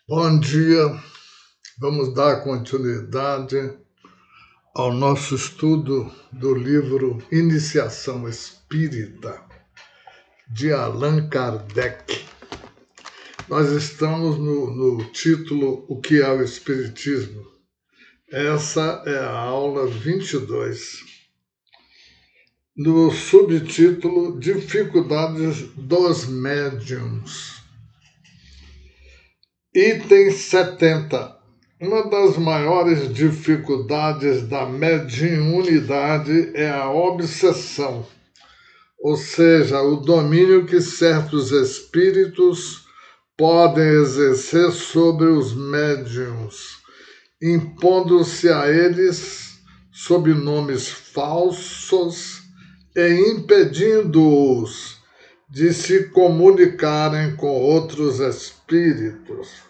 Bom dia, vamos dar continuidade ao nosso estudo do livro Iniciação Espírita, de Allan Kardec. Nós estamos no título O que é o Espiritismo? Essa é a aula 22. No subtítulo Dificuldades dos Médiuns. Item 70. Uma das maiores dificuldades da mediunidade é a obsessão, ou seja, o domínio que certos espíritos podem exercer sobre os médiuns, impondo-se a eles sob nomes falsos e impedindo-os de se comunicarem com outros espíritos.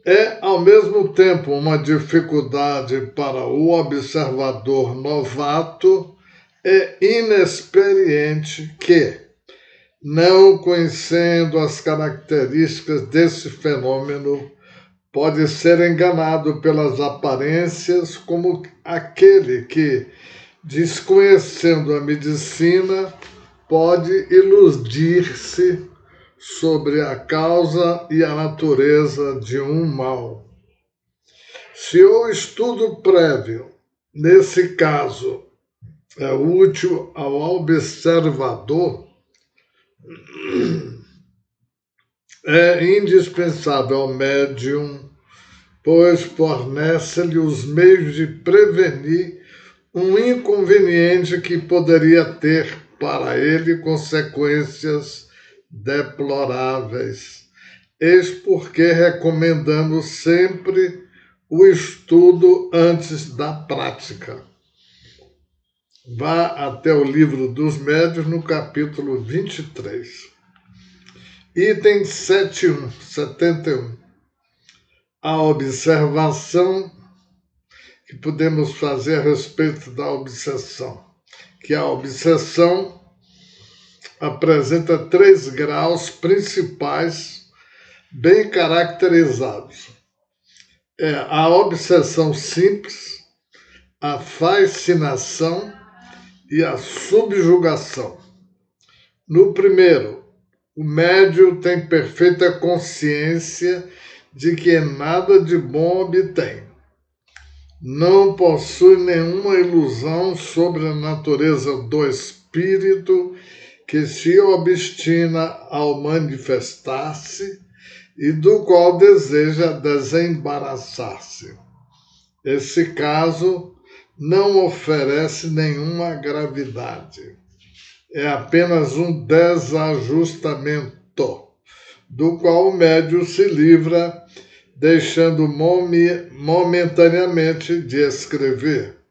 É, ao mesmo tempo, uma dificuldade para o observador novato e inexperiente que, não conhecendo as características desse fenômeno, pode ser enganado pelas aparências como aquele que, desconhecendo a medicina, pode iludir-se sobre a causa e a natureza de um mal. Se o estudo prévio, nesse caso, é útil ao observador, é indispensável ao médium, pois fornece-lhe os meios de prevenir um inconveniente que poderia ter para ele consequências deploráveis. Eis porque recomendamos sempre o estudo antes da prática. Vá até o Livro dos Médiuns, no capítulo 23. Item 71. A observação que podemos fazer a respeito da obsessão. Que a obsessão apresenta 3 graus principais bem caracterizados. É a obsessão simples, a fascinação e a subjugação. No primeiro, o médium tem perfeita consciência de que nada de bom obtém. Não possui nenhuma ilusão sobre a natureza do espírito que se obstina ao manifestar-se e do qual deseja desembaraçar-se. Esse caso não oferece nenhuma gravidade. É apenas um desajustamento, do qual o médium se livra, deixando momentaneamente de escrever.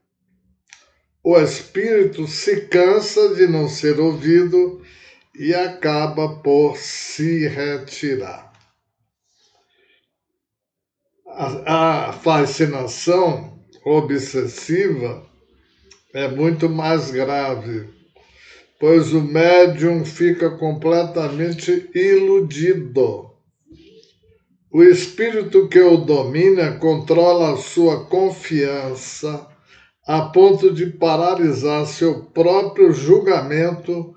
O espírito se cansa de não ser ouvido e acaba por se retirar. A fascinação obsessiva é muito mais grave, pois o médium fica completamente iludido. O espírito que o domina controla a sua confiança a ponto de paralisar seu próprio julgamento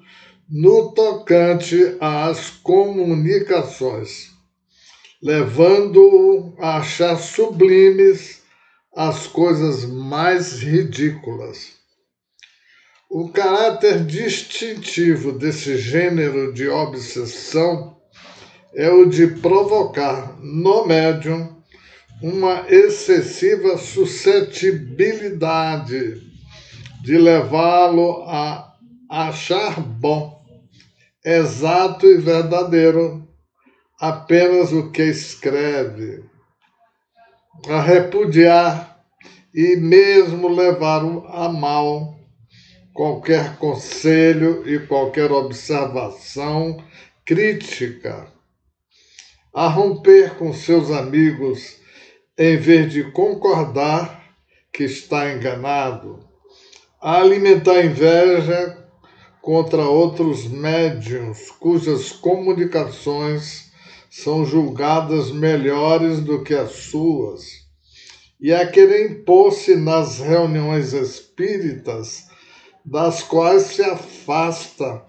no tocante às comunicações, levando-o a achar sublimes as coisas mais ridículas. O caráter distintivo desse gênero de obsessão é o de provocar no médium uma excessiva suscetibilidade, de levá-lo a achar bom, exato e verdadeiro apenas o que escreve, a repudiar e mesmo levar a mal qualquer conselho e qualquer observação crítica, a romper com seus amigos em vez de concordar que está enganado, a alimentar inveja contra outros médiuns cujas comunicações são julgadas melhores do que as suas, e a querer impor-se nas reuniões espíritas, das quais se afasta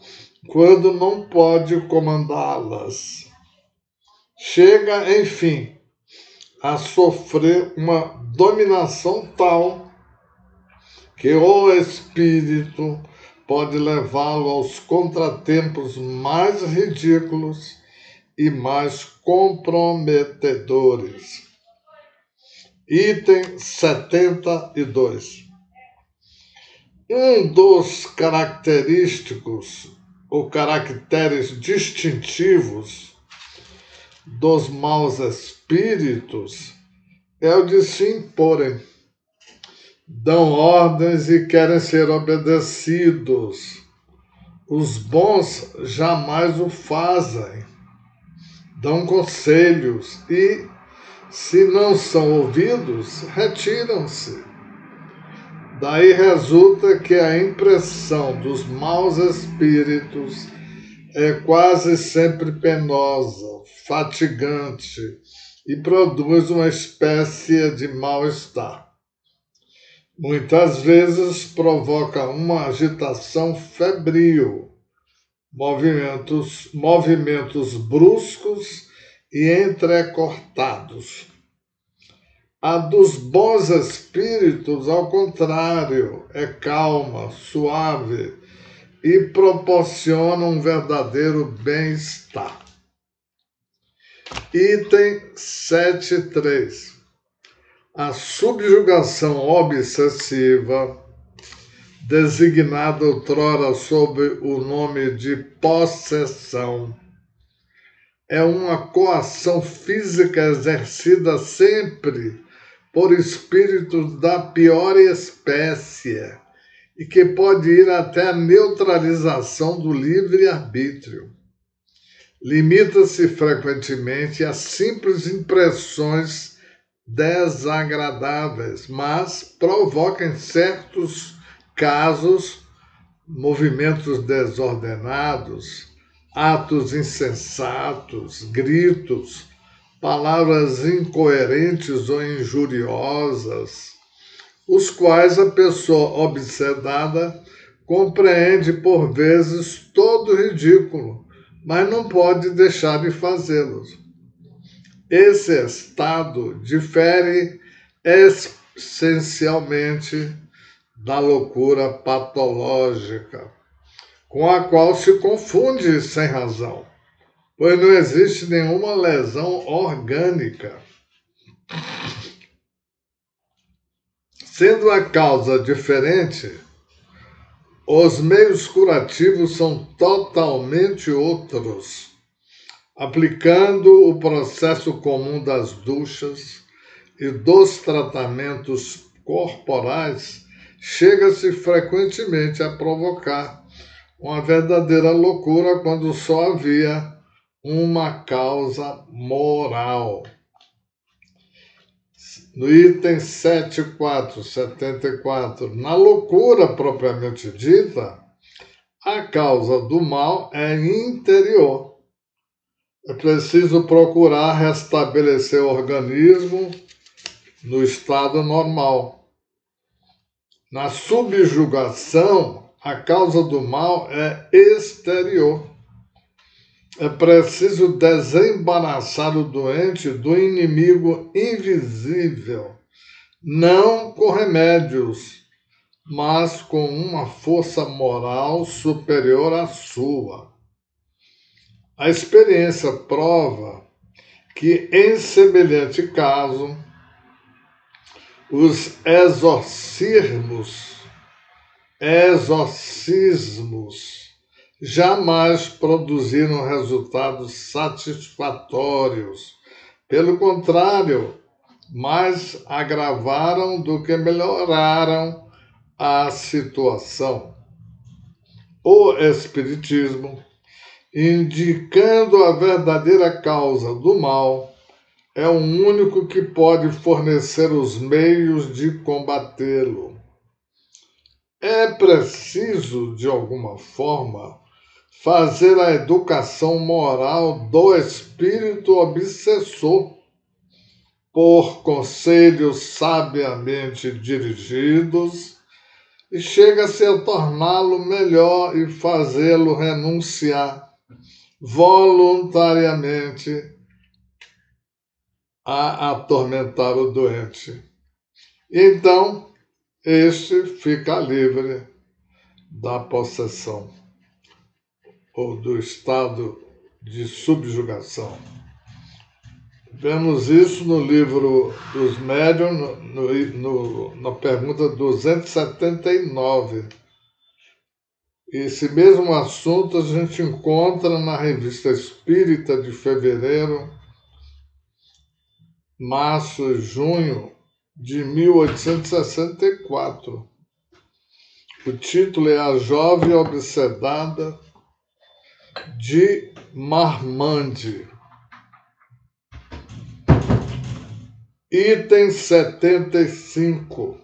quando não pode comandá-las. Chega, enfim, a sofrer uma dominação tal que o espírito pode levá-lo aos contratempos mais ridículos e mais comprometedores. Item 72. Um dos característicos ou caracteres distintivos dos maus espíritos é o de se imporem. Dão ordens e querem ser obedecidos. Os bons jamais o fazem. Dão conselhos e, se não são ouvidos, retiram-se. Daí resulta que a impressão dos maus espíritos é quase sempre penosa, fatigante e produz uma espécie de mal-estar. Muitas vezes provoca uma agitação febril, movimentos bruscos e entrecortados. A dos bons espíritos, ao contrário, é calma, suave e proporciona um verdadeiro bem-estar. Item 7.3. A subjugação obsessiva, designada outrora sob o nome de possessão, é uma coação física exercida sempre por espíritos da pior espécie e que pode ir até a neutralização do livre-arbítrio. Limita-se frequentemente a simples impressões desagradáveis, mas provoca em certos casos movimentos desordenados, atos insensatos, gritos, palavras incoerentes ou injuriosas, os quais a pessoa obsedada compreende por vezes todo ridículo, mas não pode deixar de fazê-los. Esse estado difere essencialmente da loucura patológica, com a qual se confunde sem razão, pois não existe nenhuma lesão orgânica. Sendo a causa diferente, os meios curativos são totalmente outros. Aplicando o processo comum das duchas e dos tratamentos corporais, chega-se frequentemente a provocar uma verdadeira loucura quando só havia uma causa moral. No item 74, na loucura propriamente dita, a causa do mal é interior. É preciso procurar restabelecer o organismo no estado normal. Na subjugação, a causa do mal é exterior. É preciso desembaraçar o doente do inimigo invisível, não com remédios, mas com uma força moral superior à sua. A experiência prova que, em semelhante caso, os exorcismos jamais produziram resultados satisfatórios. Pelo contrário, mais agravaram do que melhoraram a situação. O Espiritismo, indicando a verdadeira causa do mal, é o único que pode fornecer os meios de combatê-lo. É preciso, de alguma forma, fazer a educação moral do espírito obsessor por conselhos sabiamente dirigidos e chega-se a torná-lo melhor e fazê-lo renunciar voluntariamente a atormentar o doente. Então, este fica livre da possessão ou do estado de subjugação. Vemos isso no livro dos Médiuns, na pergunta 279. Esse mesmo assunto a gente encontra na Revista Espírita de fevereiro, março e junho de 1864. O título é A Jovem Obsedada de Marmande. Item 75.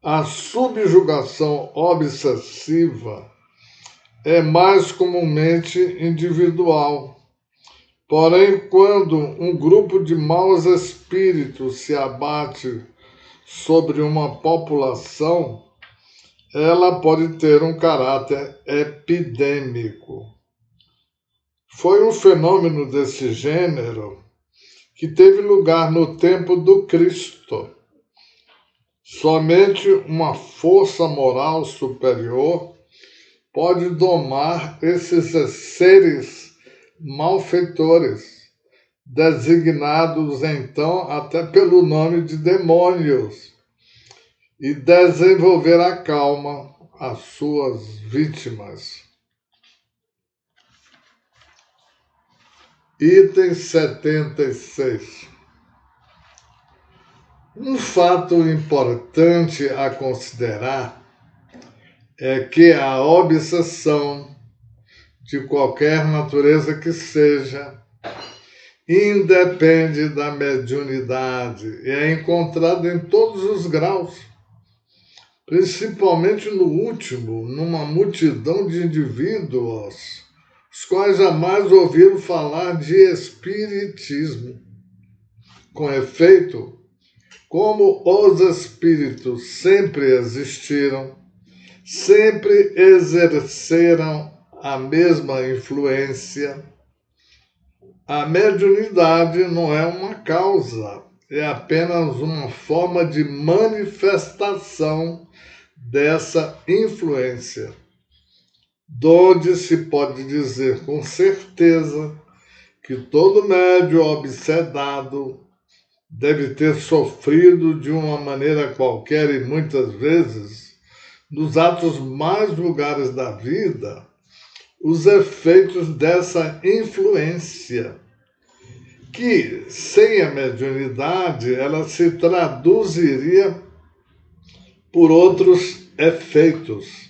A subjugação obsessiva é mais comumente individual. Porém, quando um grupo de maus espíritos se abate sobre uma população, ela pode ter um caráter epidêmico. Foi um fenômeno desse gênero que teve lugar no tempo do Cristo. Somente uma força moral superior pode domar esses seres malfeitores, designados então até pelo nome de demônios, e desenvolver a calma às suas vítimas. Item 76. Um fato importante a considerar é que a obsessão, de qualquer natureza que seja, independe da mediunidade e é encontrada em todos os graus, principalmente no último, numa multidão de indivíduos, os quais jamais ouviram falar de espiritismo. Com efeito, como os espíritos sempre existiram, sempre exerceram a mesma influência, a mediunidade não é uma causa, é apenas uma forma de manifestação dessa influência, donde se pode dizer com certeza que todo médium obsedado deve ter sofrido de uma maneira qualquer e muitas vezes, nos atos mais vulgares da vida, os efeitos dessa influência, que, sem a mediunidade, ela se traduziria por outros efeitos,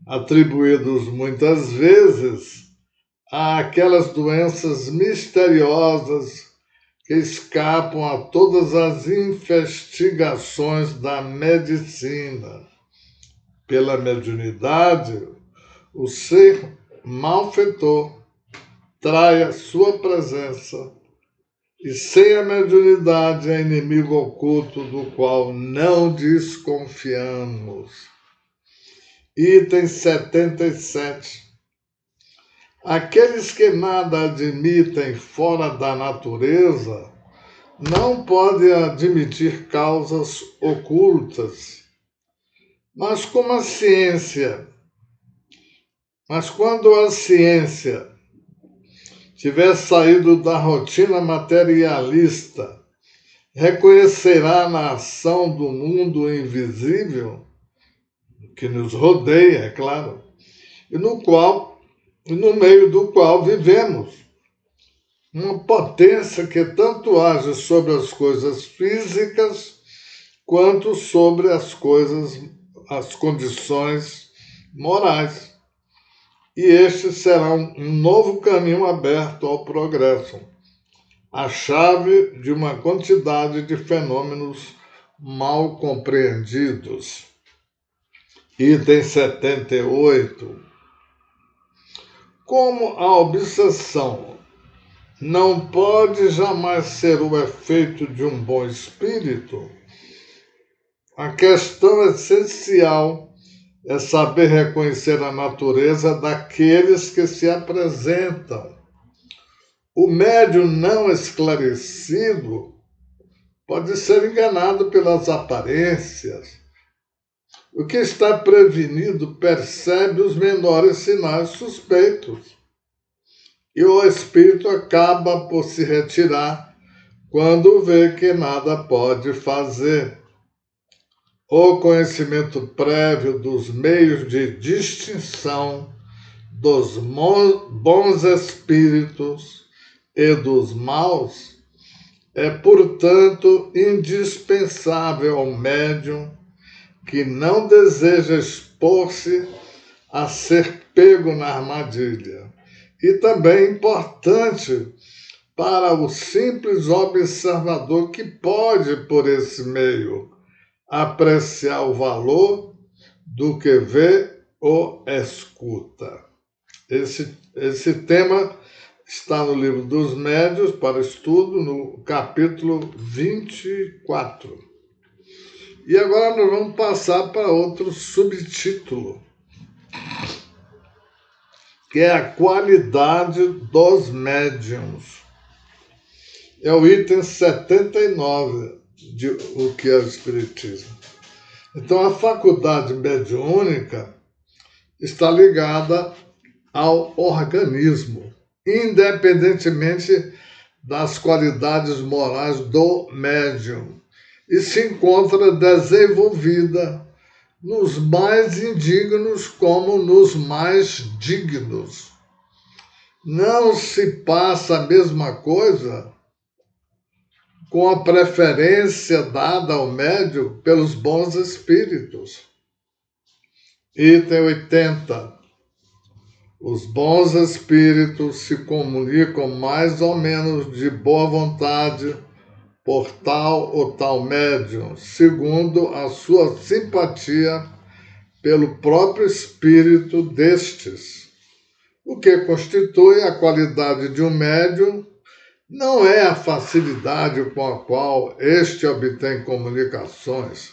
atribuídos muitas vezes àquelas doenças misteriosas que escapam a todas as investigações da medicina. Pela mediunidade, o ser malfeitor trai a sua presença, e sem a mediunidade é inimigo oculto do qual não desconfiamos. Item 77. Aqueles que nada admitem fora da natureza não podem admitir causas ocultas. Mas quando a ciência tiver saído da rotina materialista, reconhecerá na ação do mundo invisível, que nos rodeia, é claro, e no meio do qual vivemos, uma potência que tanto age sobre as coisas físicas quanto sobre as condições morais. E este será um novo caminho aberto ao progresso, a chave de uma quantidade de fenômenos mal compreendidos. Item 78. Como a obsessão não pode jamais ser o efeito de um bom espírito, a questão essencial é saber reconhecer a natureza daqueles que se apresentam. O médium não esclarecido pode ser enganado pelas aparências. O que está prevenido percebe os menores sinais suspeitos. E o espírito acaba por se retirar quando vê que nada pode fazer. O conhecimento prévio dos meios de distinção dos bons espíritos e dos maus é, portanto, indispensável ao médium que não deseja expor-se a ser pego na armadilha. E também importante para o simples observador que pode, por esse meio, apreciar o valor do que vê ou escuta. Esse tema está no livro dos Médiuns para estudo, no capítulo 24. E agora nós vamos passar para outro subtítulo, que é a qualidade dos médiuns. É o item 79 de O que é o Espiritismo. Então, a faculdade mediúnica está ligada ao organismo, independentemente das qualidades morais do médium, e se encontra desenvolvida nos mais indignos como nos mais dignos. Não se passa a mesma coisa com a preferência dada ao médium pelos bons espíritos. Item 80. Os bons espíritos se comunicam mais ou menos de boa vontade por tal ou tal médium, segundo a sua simpatia pelo próprio espírito destes. O que constitui a qualidade de um médium não é a facilidade com a qual este obtém comunicações,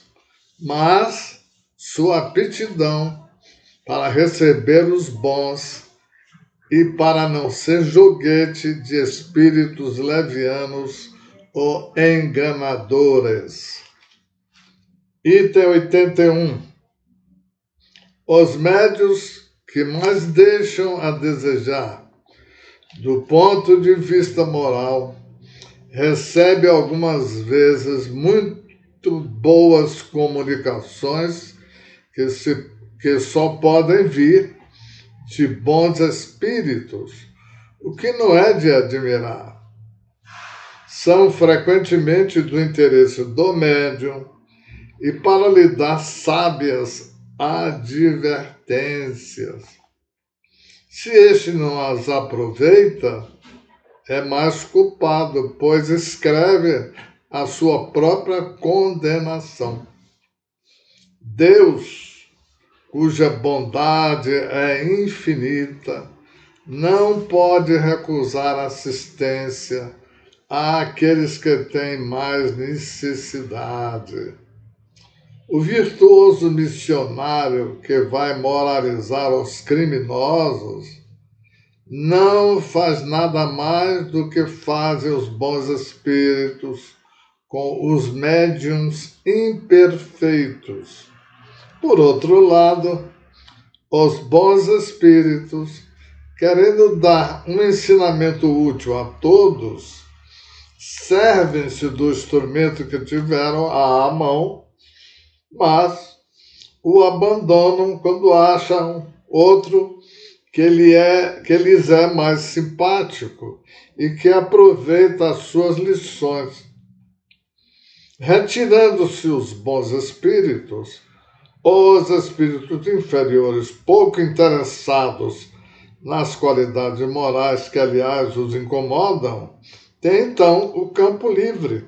mas sua aptidão para receber os bons e para não ser joguete de espíritos levianos ou enganadores. Item 81. Os médiuns que mais deixam a desejar do ponto de vista moral recebem algumas vezes muito boas comunicações que só podem vir de bons espíritos, o que não é de admirar. São frequentemente do interesse do médium e para lhe dar sábias advertências. Se este não as aproveita, é mais culpado, pois escreve a sua própria condenação. Deus, cuja bondade é infinita, não pode recusar assistência àqueles que têm mais necessidade. O virtuoso missionário que vai moralizar os criminosos não faz nada mais do que fazem os bons espíritos com os médiuns imperfeitos. Por outro lado, os bons espíritos, querendo dar um ensinamento útil a todos, servem-se do instrumento que tiveram à mão, mas o abandonam quando acham outro que lhes é mais simpático e que aproveita as suas lições. Retirando-se os bons espíritos, os espíritos inferiores, pouco interessados nas qualidades morais que, aliás, os incomodam, têm então o campo livre.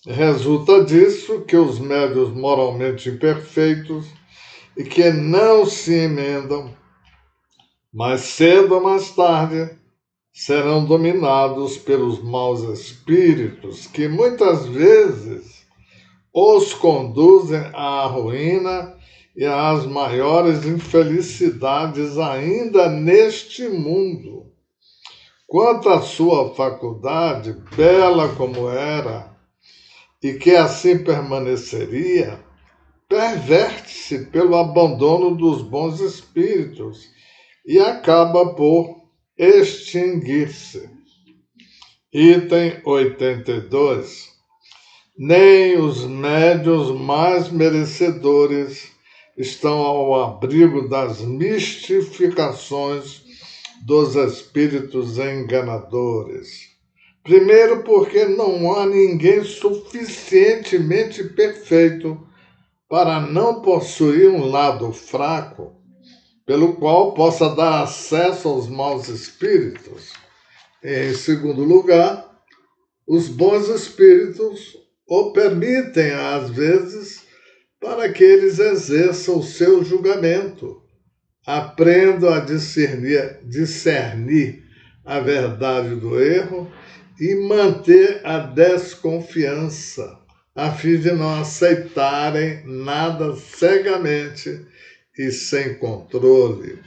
Resulta disso que os médiuns moralmente imperfeitos e que não se emendam mais cedo ou mais tarde serão dominados pelos maus espíritos, que muitas vezes os conduzem à ruína e às maiores infelicidades ainda neste mundo. Quanto à sua faculdade, bela como era, e que assim permaneceria, perverte-se pelo abandono dos bons espíritos e acaba por extinguir-se. Item 82. Nem os médiuns mais merecedores estão ao abrigo das mistificações dos espíritos enganadores. Primeiro, porque não há ninguém suficientemente perfeito para não possuir um lado fraco, pelo qual possa dar acesso aos maus espíritos. Em segundo lugar, os bons espíritos o permitem, às vezes, para que eles exerçam o seu julgamento, aprendam a discernir a verdade do erro e manter a desconfiança, a fim de não aceitarem nada cegamente e sem controle.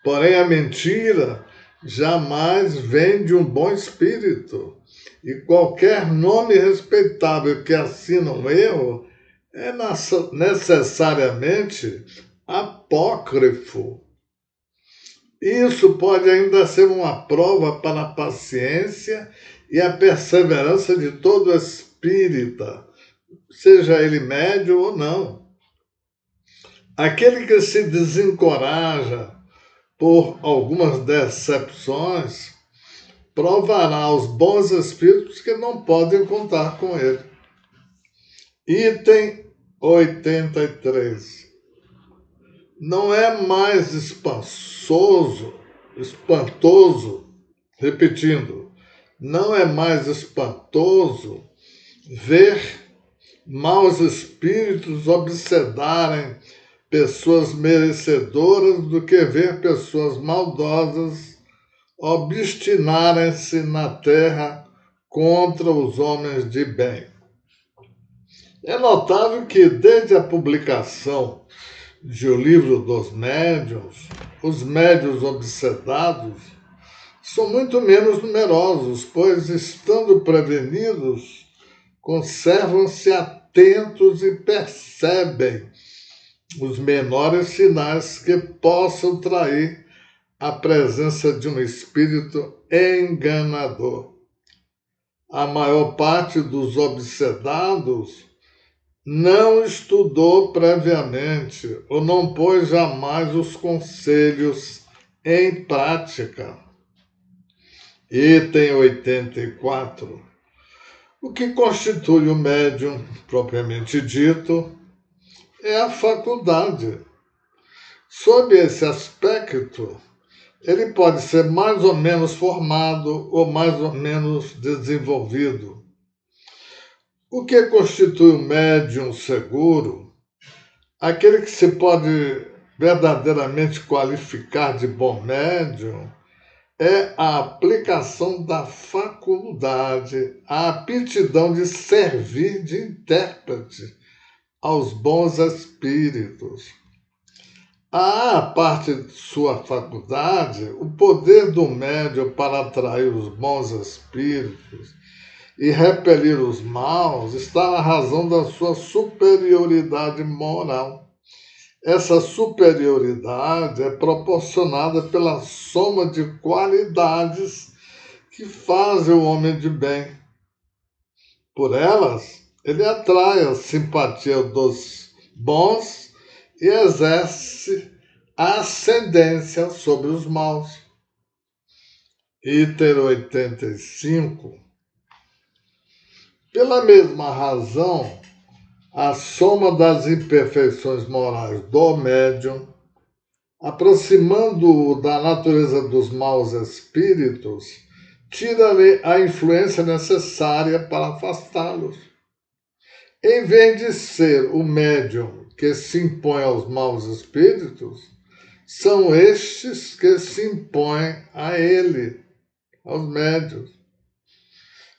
Porém, a mentira jamais vem de um bom espírito, e qualquer nome respeitável que assina um erro é necessariamente apócrifo. Isso pode ainda ser uma prova para a paciência e a perseverança de todo espírita, seja ele médio ou não. Aquele que se desencoraja por algumas decepções provará aos bons espíritos que não podem contar com ele. Item 83. Não é mais espantoso, repetindo, não é mais espantoso ver maus espíritos obsedarem pessoas merecedoras do que ver pessoas maldosas obstinarem-se na terra contra os homens de bem. É notável que, desde a publicação de O Livro dos Médiuns, os médiuns obsedados são muito menos numerosos, pois, estando prevenidos, conservam-se atentos e percebem os menores sinais que possam trair a presença de um espírito enganador. A maior parte dos obsedados não estudou previamente ou não pôs jamais os conselhos em prática. Item 84. O que constitui o médium, propriamente dito, é a faculdade. Sob esse aspecto, ele pode ser mais ou menos formado ou mais ou menos desenvolvido. O que constitui o médium seguro? Aquele que se pode verdadeiramente qualificar de bom médium é a aplicação da faculdade, a aptidão de servir de intérprete aos bons espíritos. A parte de sua faculdade, o poder do médium para atrair os bons espíritos e repelir os maus está na razão da sua superioridade moral. Essa superioridade é proporcionada pela soma de qualidades que fazem o homem de bem. Por elas, ele atrai a simpatia dos bons e exerce a ascendência sobre os maus. Item 85. Pela mesma razão, a soma das imperfeições morais do médium, aproximando-o da natureza dos maus espíritos, tira-lhe a influência necessária para afastá-los. Em vez de ser o médium que se impõe aos maus espíritos, são estes que se impõem a ele, aos médiuns.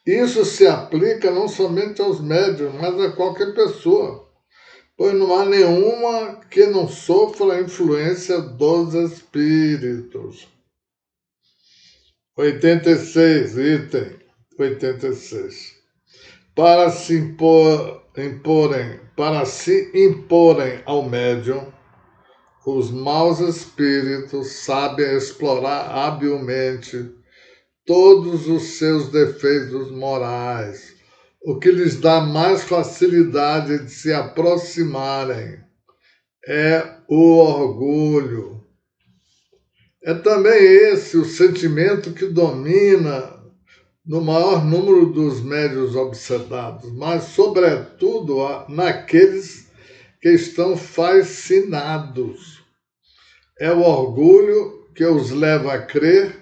Isso se aplica não somente aos médiuns, mas a qualquer pessoa, pois não há nenhuma que não sofra a influência dos espíritos. 86, item 86. Para se imporem ao médium, os maus espíritos sabem explorar habilmente todos os seus defeitos morais, o que lhes dá mais facilidade de se aproximarem é o orgulho. É também esse o sentimento que domina no maior número dos médiuns obsedados, mas, sobretudo, naqueles que estão fascinados. É o orgulho que os leva a crer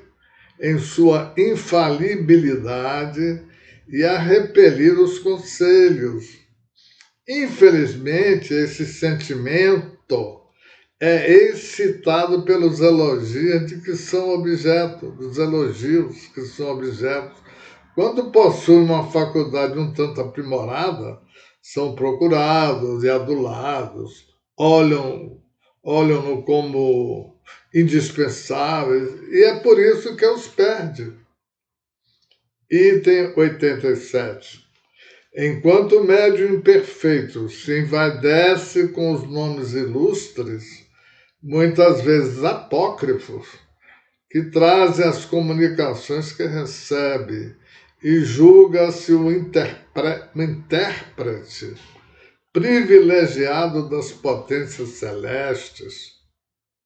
em sua infalibilidade e a repelir os conselhos. Infelizmente, esse sentimento é excitado pelos elogios de que são objeto, dos elogios que são objetos. Quando possuem uma faculdade um tanto aprimorada, são procurados e adulados, olham-no como indispensáveis, e é por isso que os perde. Item 87. Enquanto o médium imperfeito se envaidece com os nomes ilustres, muitas vezes apócrifos, que trazem as comunicações que recebe, e julga-se o intérprete privilegiado das potências celestes.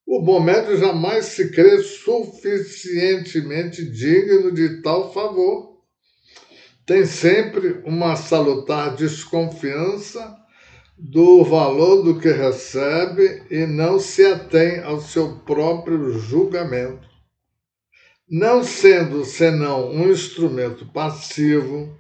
O bom médium jamais se crê suficientemente digno de tal favor. Tem sempre uma salutar desconfiança do valor do que recebe e não se atém ao seu próprio julgamento. Não sendo senão um instrumento passivo,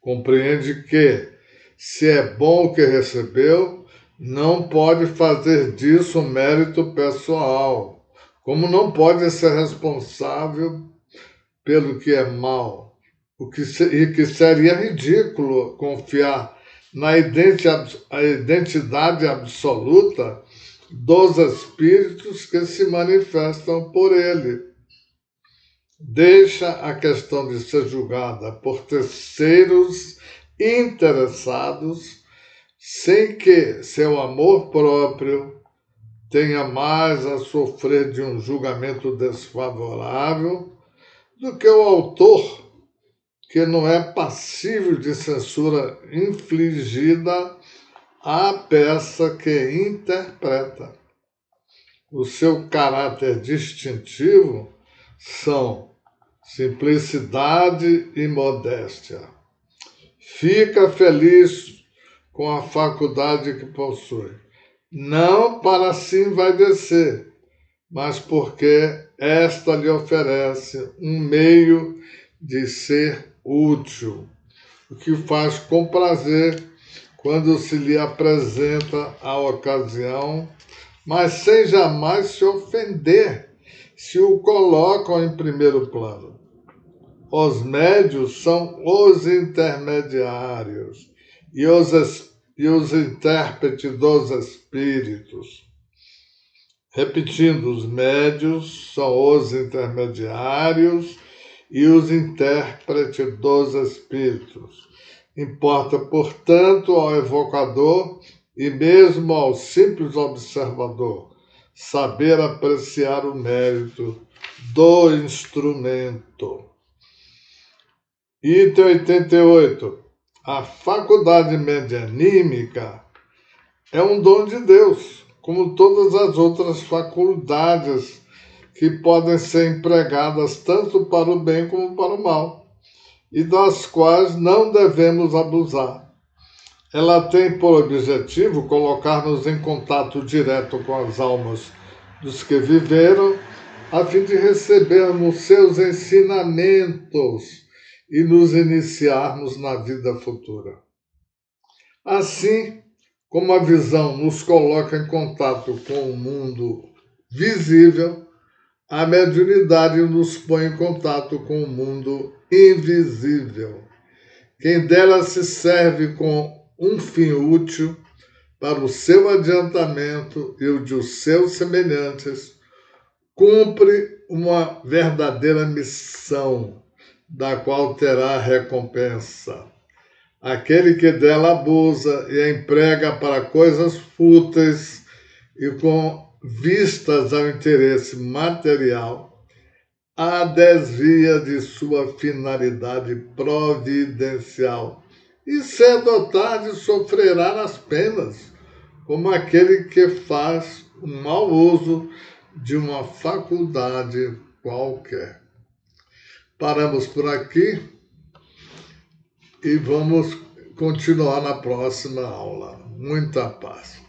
compreende que, se é bom o que recebeu, não pode fazer disso um mérito pessoal, como não pode ser responsável pelo que é mal, e que seria ridículo confiar na identidade absoluta dos espíritos que se manifestam por ele. Deixa a questão de ser julgada por terceiros interessados, sem que seu amor próprio tenha mais a sofrer de um julgamento desfavorável do que o autor, que não é passível de censura infligida à peça que interpreta. O seu caráter distintivo são simplicidade e modéstia. Fica feliz com a faculdade que possui, não para se envaidecer, mas porque esta lhe oferece um meio de ser útil, o que faz com prazer quando se lhe apresenta a ocasião, mas sem jamais se ofender se o colocam em primeiro plano. Os médios são os intermediários e os intérpretes dos espíritos. Repetindo, os médios são os intermediários e os intérpretes dos espíritos. Importa, portanto, ao evocador e mesmo ao simples observador saber apreciar o mérito do instrumento. Item 88. A faculdade medianímica é um dom de Deus, como todas as outras faculdades que podem ser empregadas tanto para o bem como para o mal, e das quais não devemos abusar. Ela tem por objetivo colocar-nos em contato direto com as almas dos que viveram, a fim de recebermos seus ensinamentos e nos iniciarmos na vida futura. Assim como a visão nos coloca em contato com o mundo visível, a mediunidade nos põe em contato com o mundo invisível. Quem dela se serve com um fim útil para o seu adiantamento e o de seus semelhantes, cumpre uma verdadeira missão, da qual terá recompensa. Aquele que dela abusa e a emprega para coisas fúteis e com vistas ao interesse material, a desvia de sua finalidade providencial e cedo ou tarde sofrerá as penas, como aquele que faz um mau uso de uma faculdade qualquer. Paramos por aqui e vamos continuar na próxima aula. Muita paz.